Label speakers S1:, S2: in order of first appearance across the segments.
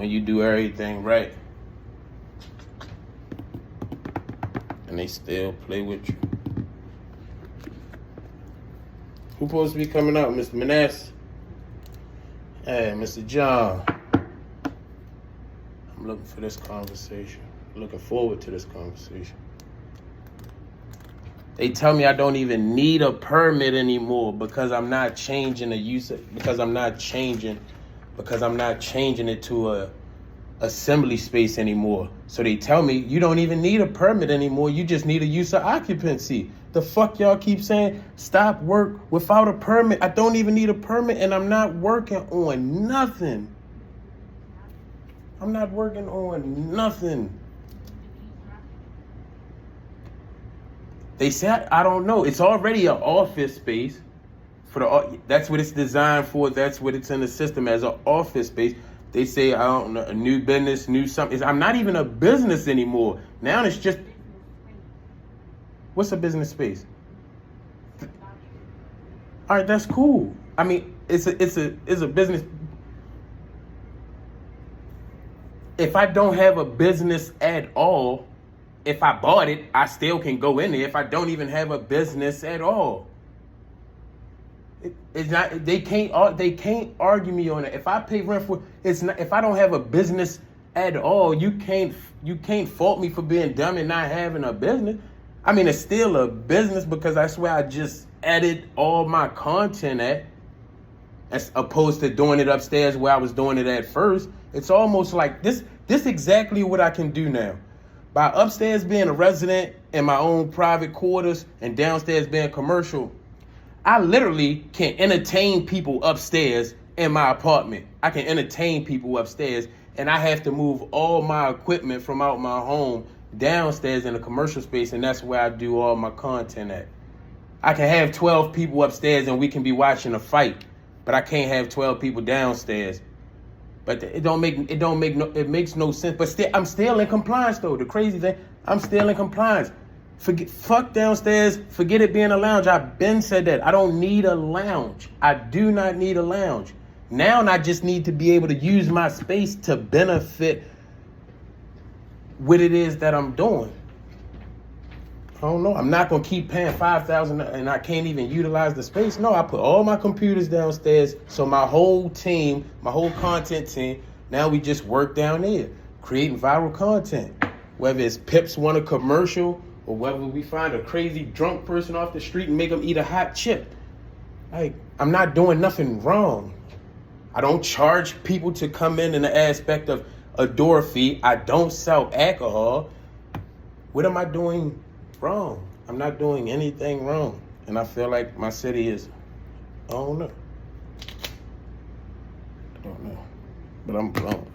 S1: when you do everything right. And they still play with you. Who's supposed to be coming out? Mr. Manasseh? Hey, Mr. John. I'm looking for this conversation. Looking forward to this conversation. They tell me I don't even need a permit anymore because I'm not changing the use of, because I'm not changing it to a assembly space anymore. So they tell me you don't even need a permit anymore. You just need a use of occupancy. The fuck y'all keep saying stop work without a permit. I don't even need a permit and I'm not working on nothing. I'm not working on nothing. They say, I don't know. It's already an office space. That's what it's designed for. That's what it's in the system as, an office space. They say, I don't know, a new business, new something. I'm not even a business anymore. Now it's just, what's a business space? All right, that's cool. I mean, it's a business. If I don't have a business at all, if I bought it, I still can go in there if I don't even have a business at all. It's not, they can't argue me on it. If I pay rent for it's not, if I don't have a business at all, you can't fault me for being dumb and not having a business. I mean, it's still a business because that's where I just edit all my content at, as opposed to doing it upstairs where I was doing it at first. It's almost like this exactly what I can do now. By upstairs being a resident in my own private quarters and downstairs being commercial, I literally can entertain people upstairs in my apartment. I can entertain people upstairs, and I have to move all my equipment from out my home downstairs in a commercial space, and that's where I do all my content at. I can have 12 people upstairs and we can be watching a fight, but I can't have 12 people downstairs. But it makes no sense. But still, I'm still in compliance though. The crazy thing, I'm still in compliance. Fuck downstairs, forget it being a lounge. I've been said that. I don't need a lounge. I do not need a lounge. Now I just need to be able to use my space to benefit what it is that I'm doing. I don't know. I'm not gonna keep paying $5,000 and I can't even utilize the space. No, I put all my computers downstairs. So my whole team, my whole content team, now we just work down there, creating viral content. Whether it's Pips want a commercial or whether we find a crazy drunk person off the street and make them eat a hot chip. Like, I'm not doing nothing wrong. I don't charge people to come in the aspect of a door fee. I don't sell alcohol. What am I doing wrong? I'm not doing anything wrong. And I feel like my city is, I don't know. But I'm wrong.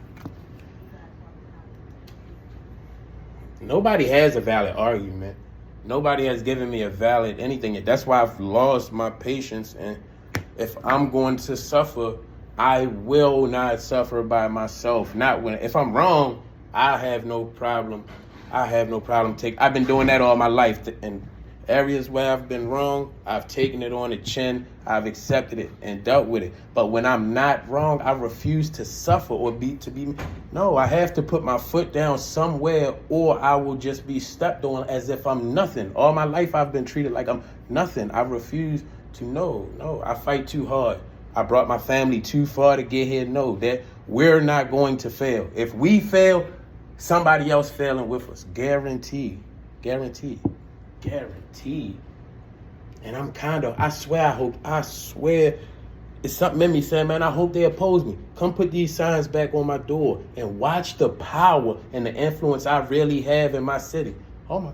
S1: Nobody has a valid argument. Nobody has given me a valid anything. That's why I've lost my patience. And if I'm going to suffer, I will not suffer by myself. If I'm wrong, I have no problem. I've been doing that all my life. In areas where I've been wrong, I've taken it on the chin. I've accepted it and dealt with it. But when I'm not wrong, I refuse to suffer or no, I have to put my foot down somewhere or I will just be stepped on as if I'm nothing. All my life I've been treated like I'm nothing. I refuse to no, I fight too hard. I brought my family too far to get here. No, that we're not going to fail. If we fail, somebody else failing with us. Guaranteed. And I swear, it's something in me saying, man, I hope they oppose me. Come put these signs back on my door and watch the power and the influence I really have in my city. Oh my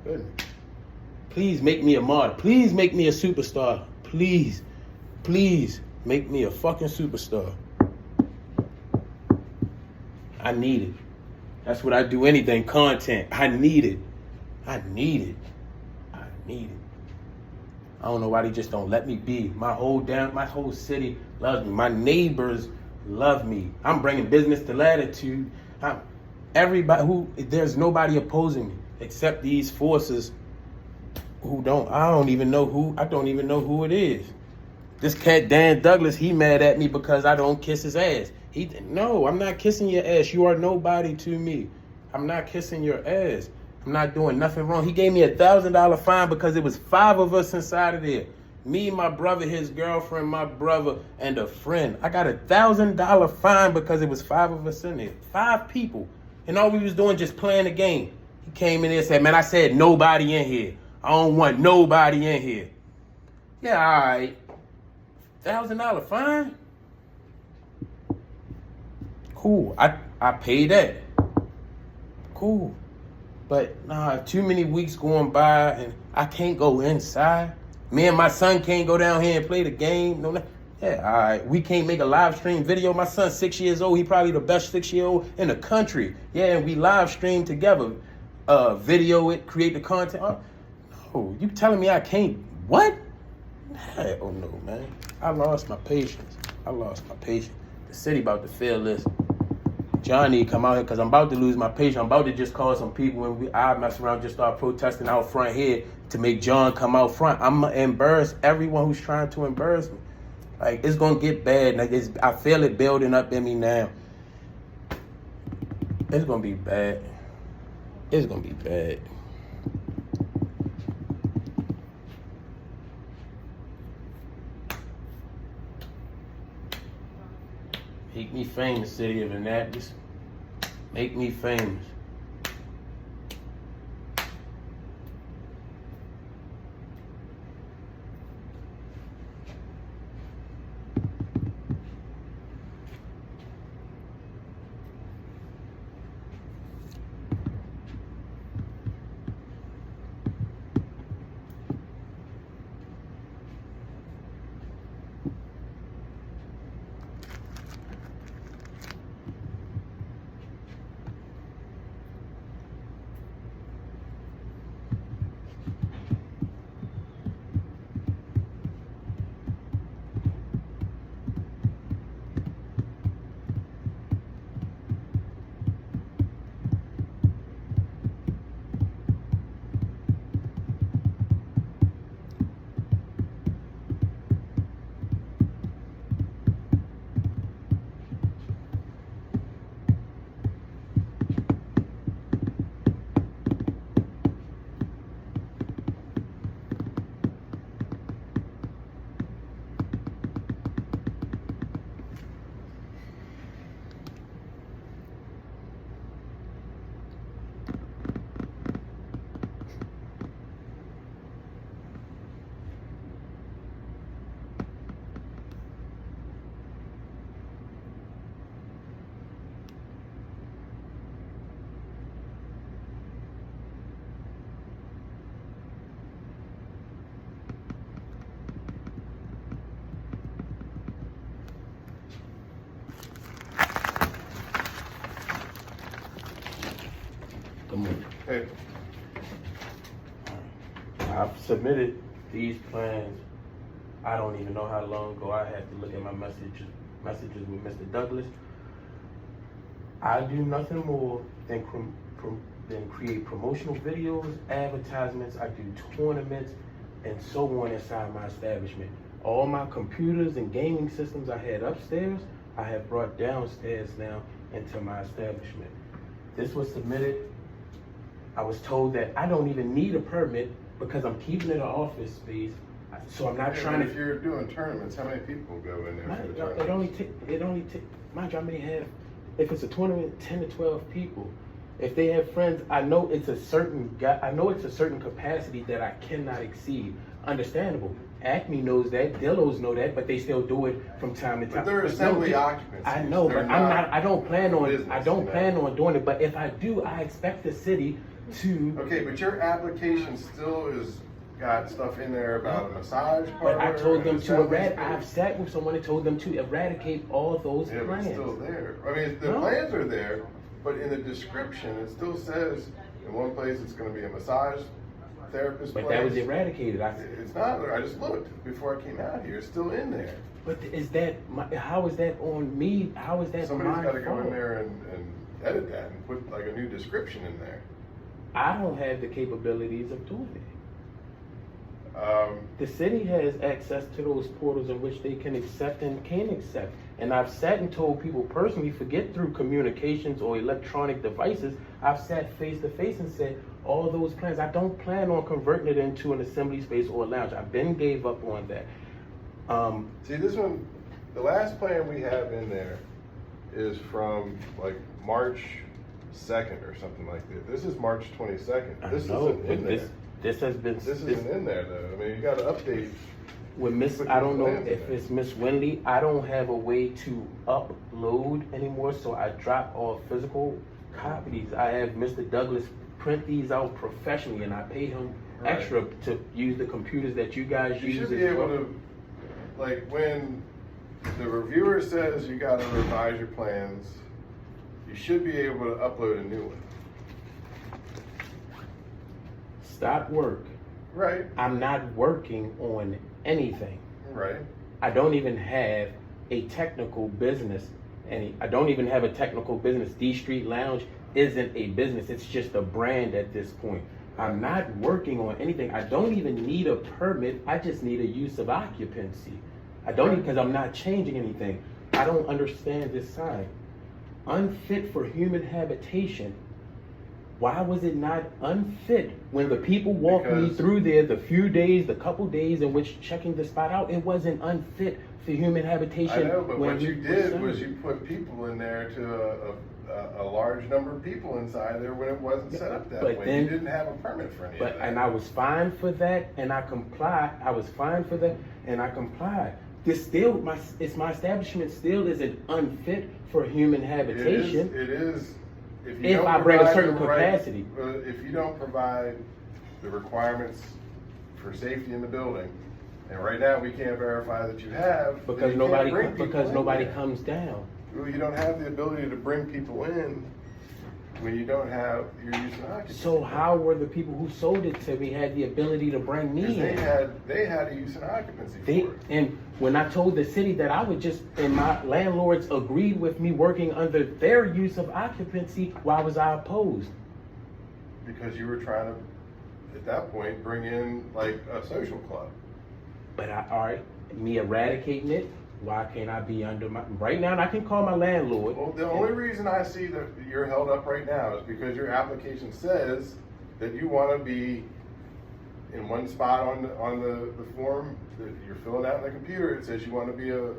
S1: goodness. Please make me a martyr. Please make me a superstar. Please make me a fucking superstar. I need it. That's what I do, anything, content. I need it. I don't know why they just don't let me be. My whole city loves me. My neighbors love me. I'm bringing business to Latitude. There's nobody opposing me except these forces I don't even know who it is. This cat, Dan Douglas, he mad at me because I don't kiss his ass. No, I'm not kissing your ass. You are nobody to me. I'm not kissing your ass. I'm not doing nothing wrong. He gave me $1,000 fine because it was 5 of us inside of there. Me, my brother, his girlfriend, my brother, and a friend. I got $1,000 fine because it was 5 of us in there. 5 people. And all we was doing just playing the game. He came in there and said, man, I said nobody in here. I don't want nobody in here. Yeah, all right. $1,000 fine? Cool. I paid that. Cool. But nah, too many weeks going by and I can't go inside. Me and my son can't go down here and play the game. No, yeah, all right. We can't make a live stream video. My son's 6 years old. He probably the best 6-year-old in the country. Yeah, and we live stream together. Video it, create the content. No, you telling me I can't? What? Oh no, man. I lost my patience. The city about to fail this. John need to come out here because I'm about to lose my patience. I'm about to just call some people and I mess around, just start protesting out front here to make John come out front. I'm going to embarrass everyone who's trying to embarrass me. Like, it's going to get bad. Like, I feel it building up in me now. It's going to be bad. It's going to be bad. Make me famous, city of Annapolis. Make me famous.
S2: Hey.
S1: I've submitted these plans. I don't even know how long ago. I had to look at my messages with Mr. Douglas. I do nothing more than create promotional videos, advertisements. I do tournaments and so on inside my establishment. All my computers and gaming systems I had upstairs, I have brought downstairs now into my establishment. This was submitted. I was told that I don't even need a permit because I'm keeping it an office space. So I'm not trying to.
S2: If you're doing tournaments, how many people go in there for the tournament?
S1: It only take. Mind you, I may have, if it's a tournament, 10 to 12 people. If they have friends, I know it's a certain capacity that I cannot exceed. Understandable. Acme knows that, Dillos know that, but they still do it from time to time.
S2: But they're assembly occupants.
S1: I know, but I don't plan on doing it. But if I do, I expect the city to.
S2: Okay, but your application still is got stuff in there about a massage parlor.
S1: But I told them to eradicate. I've sat with someone and told them to eradicate all those plans.
S2: But it's still there. I mean, the plans are there, but in the description, it still says in one place it's going to be a massage therapist.
S1: But that was eradicated.
S2: It's not. I just looked before I came out here. It's still in there.
S1: But how is that on me? How is that
S2: Somebody's got to go
S1: fault?
S2: in there and edit that and put like a new description in there.
S1: I don't have the capabilities of doing it. The city has access to those portals in which they can accept and can accept. And I've sat and told people personally, forget through communications or electronic devices, I've sat face to face and said, all those plans, I don't plan on converting it into an assembly space or a lounge. I've been gave up on that.
S2: See, this one, the last plan we have in there is from like March 2nd or something like that. This is March 22nd. This isn't in there.
S1: This has been.
S2: This isn't in there though. I mean, you got to update.
S1: With Miss, I don't know if it's Miss Winley. I don't have a way to upload anymore, so I drop all physical copies. I have Mr. Douglas print these out professionally, and I pay him extra to use the computers that you guys use.
S2: You should be able to, like, when the reviewer says you got to revise your plans, you should be able to upload a new one.
S1: Stop work.
S2: Right.
S1: I'm not working on anything.
S2: Right.
S1: I don't even have a technical business. I don't even have a technical business. D Street Lounge isn't a business. It's just a brand at this point. I'm not working on anything. I don't even need a permit. I just need a use of occupancy. I don't, because I'm not changing anything. I don't understand this sign. Unfit for human habitation. Why was it not unfit when the people walked me through there the couple days in which checking the spot out, it wasn't unfit for human habitation.
S2: I know, but what you did was you put people in there to a large number of people inside there when it wasn't set up that way. Then, you didn't have a permit for any of that.
S1: And I was fine for that, and I complied. I was fine for that, and I complied. This still, my establishment still isn't unfit for human habitation.
S2: It is.
S1: If I bring a certain capacity.
S2: If you don't provide the requirements for safety in the building, and right now we can't verify that you have,
S1: because nobody comes down.
S2: Well, you don't have the ability to bring people in when you don't have your use and occupancy.
S1: So how were the people who sold it to me had the ability to bring me in?
S2: They had a use and occupancy for it.
S1: And when I told the city that I would just, and my landlords agreed with me working under their use of occupancy, why was I opposed?
S2: Because you were trying to, at that point, bring in like a social club.
S1: But me eradicating it, why can't I be under right now? And I can call my landlord.
S2: Well, the only reason I see that you're held up right now is because your application says that you want to be in one spot on the form that you're filling out in the computer. It says you want to be a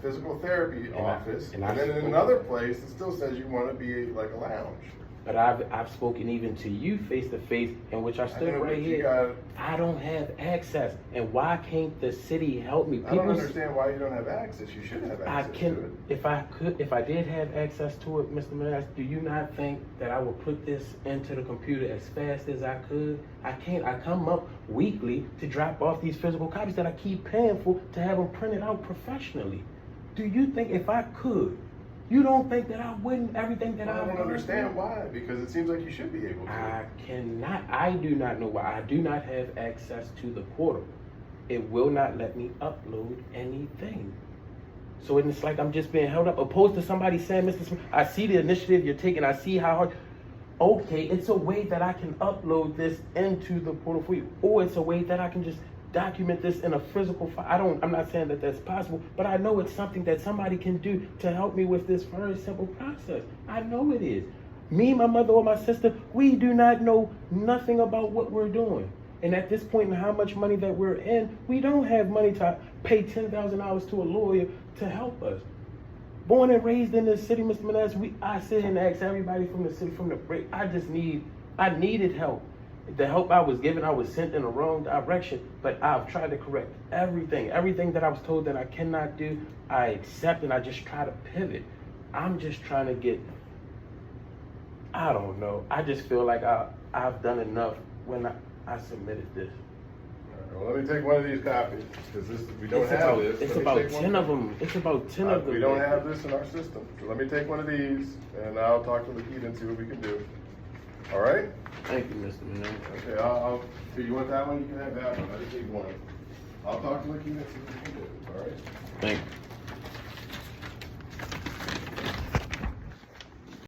S2: physical therapy office, and then in another place it still says you want to be like a lounge.
S1: But I've spoken even to you face to face, in which I stood right here. I don't have access, and why can't the city help me?
S2: I don't understand why you don't have access. You should have access to it.
S1: If I did have access to it, Mr. Manass, do you not think that I would put this into the computer as fast as I could? I can't. I come up weekly to drop off these physical copies that I keep paying for to have them printed out professionally. Do you think if I could? You don't think that I wouldn't everything that I
S2: don't understand why, because it seems like you should be able to.
S1: I cannot. I do not know why. I do not have access to the portal. It will not let me upload anything. So it's like I'm just being held up. Opposed to somebody saying, Mr. Smith, I see the initiative you're taking. I see how hard. Okay, it's a way that I can upload this into the portal for you. Or it's a way that I can just document this in a physical file. I'm not saying that that's possible, but I know it's something that somebody can do to help me with this very simple process. I know it is. Me, my mother, or my sister, we do not know nothing about what we're doing. And at this point in how much money that we're in, we don't have money to pay $10,000 to a lawyer to help us. Born and raised in this city, Mr. Manass, I sit and ask everybody from the city, from the break, I needed help. The help I was given, I was sent in the wrong direction, but I've tried to correct everything that I was told that I cannot do. I accept and I just try to pivot. I'm just trying to get, I don't know. I just feel like I've done enough when I submitted this.
S2: All right, well, let me take one of these copies, because we don't have this.
S1: It's about 10 of them. It's about 10 of them.
S2: We don't have this in our system. So let me take one of these, and I'll talk to Lakeith and see what we can do. All right?
S1: Thank you, Mr. Manel.
S2: Okay, if you want that one, you can have that one. I just need one. I'll talk to Lakeith and see what we can do. All right?
S1: Thank you.